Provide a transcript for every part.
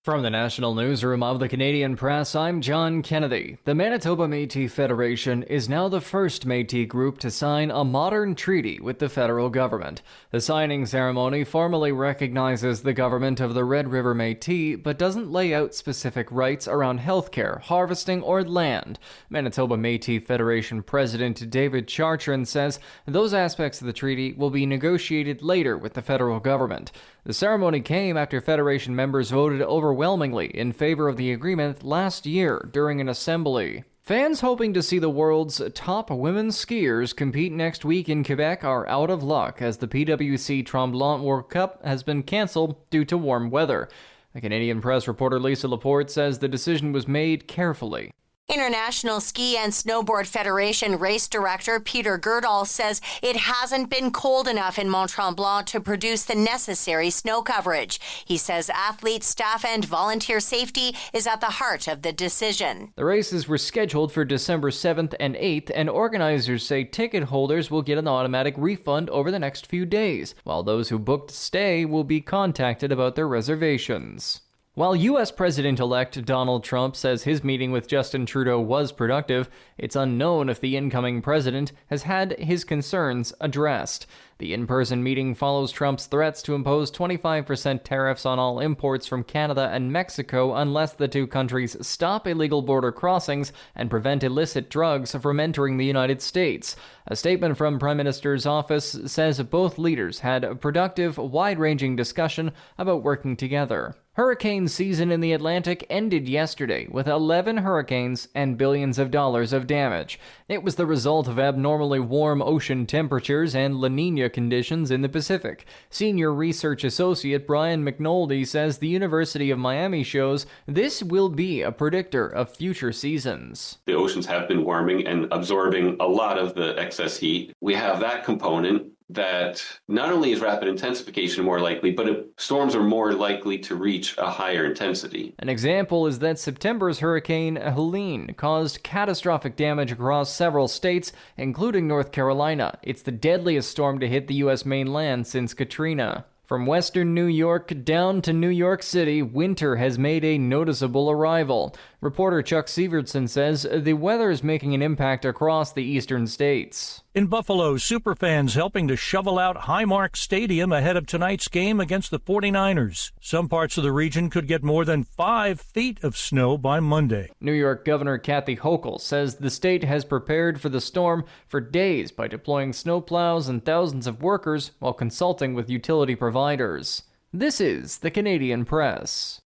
From the National Newsroom of the Canadian Press, I'm John Kennedy. The Manitoba Métis Federation is now the first Métis group to sign a modern treaty with the federal government. The signing ceremony formally recognizes the government of the Red River Métis, but doesn't lay out specific rights around healthcare, harvesting, or land. Manitoba Métis Federation President David Chartrand says those aspects of the treaty will be negotiated later with the federal government. The ceremony came after Federation members voted overwhelmingly in favor of the agreement last year during an assembly. Fans hoping to see the world's top women's skiers compete next week in Quebec are out of luck as the PWC Tremblant World Cup has been cancelled due to warm weather. The Canadian Press reporter Lisa Laporte says the decision was made carefully. International Ski and Snowboard Federation race director Peter Girdall says it hasn't been cold enough in Mont Tremblant to produce the necessary snow coverage. He says athlete, staff, and volunteer safety is at the heart of the decision. The races were scheduled for December 7th and 8th, and organizers say ticket holders will get an automatic refund over the next few days, while those who booked stay will be contacted about their reservations. While U.S. President-elect Donald Trump says his meeting with Justin Trudeau was productive, it's unknown if the incoming president has had his concerns addressed. The in-person meeting follows Trump's threats to impose 25% tariffs on all imports from Canada and Mexico unless the two countries stop illegal border crossings and prevent illicit drugs from entering the United States. A statement from Prime Minister's office says both leaders had a productive, wide-ranging discussion about working together. Hurricane season in the Atlantic ended yesterday with 11 hurricanes and billions of dollars of damage. It was the result of abnormally warm ocean temperatures and La Niña conditions in the Pacific. Senior research associate Brian McNulty says the University of Miami shows this will be a predictor of future seasons. The oceans have been warming and absorbing a lot of the excess heat. We have that component that not only is rapid intensification more likely, but storms are more likely to reach a higher intensity. An example is that September's Hurricane Helene caused catastrophic damage across several states, including North Carolina. It's the deadliest storm to hit the U.S. mainland since Katrina. From western New York down to New York City, winter has made a noticeable arrival. Reporter Chuck Sievertson says the weather is making an impact across the eastern states. In Buffalo, superfans helping to shovel out Highmark Stadium ahead of tonight's game against the 49ers. Some parts of the region could get more than 5 feet of snow by Monday. New York Governor Kathy Hochul says the state has prepared for the storm for days by deploying snowplows and thousands of workers while consulting with utility providers. This is the Canadian Press.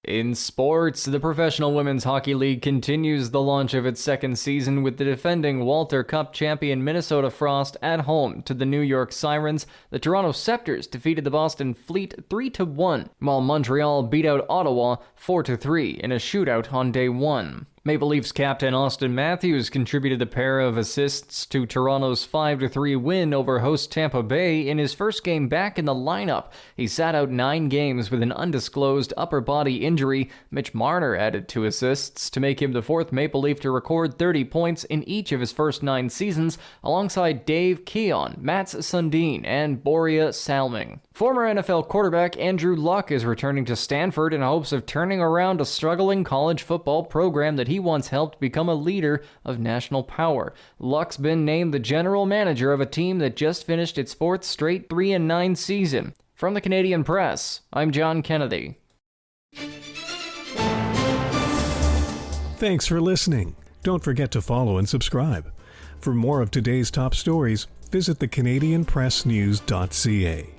In sports, the Professional Women's Hockey League continues the launch of its second season with the defending Walter Cup champion Minnesota Frost at home to the New York Sirens. The Toronto Scepters defeated the Boston Fleet 3-1, while Montreal beat out Ottawa 4-3 in a shootout on day one. Maple Leafs captain Austin Matthews contributed a pair of assists to Toronto's 5-3 win over host Tampa Bay in his first game back in the lineup. He sat out 9 games with an undisclosed upper body injury. Mitch Marner added 2 assists to make him the 4th Maple Leaf to record 30 points in each of his first 9 seasons, alongside Dave Keon, Mats Sundin, and Boria Salming. Former NFL quarterback Andrew Luck is returning to Stanford in hopes of turning around a struggling college football program that he once helped become a leader of national power. Luck's been named the general manager of a team that just finished its 4th straight 3-9 season. From the Canadian Press, I'm John Kennedy. Thanks for listening. Don't forget to follow and subscribe. For more of today's top stories, visit thecanadianpressnews.ca.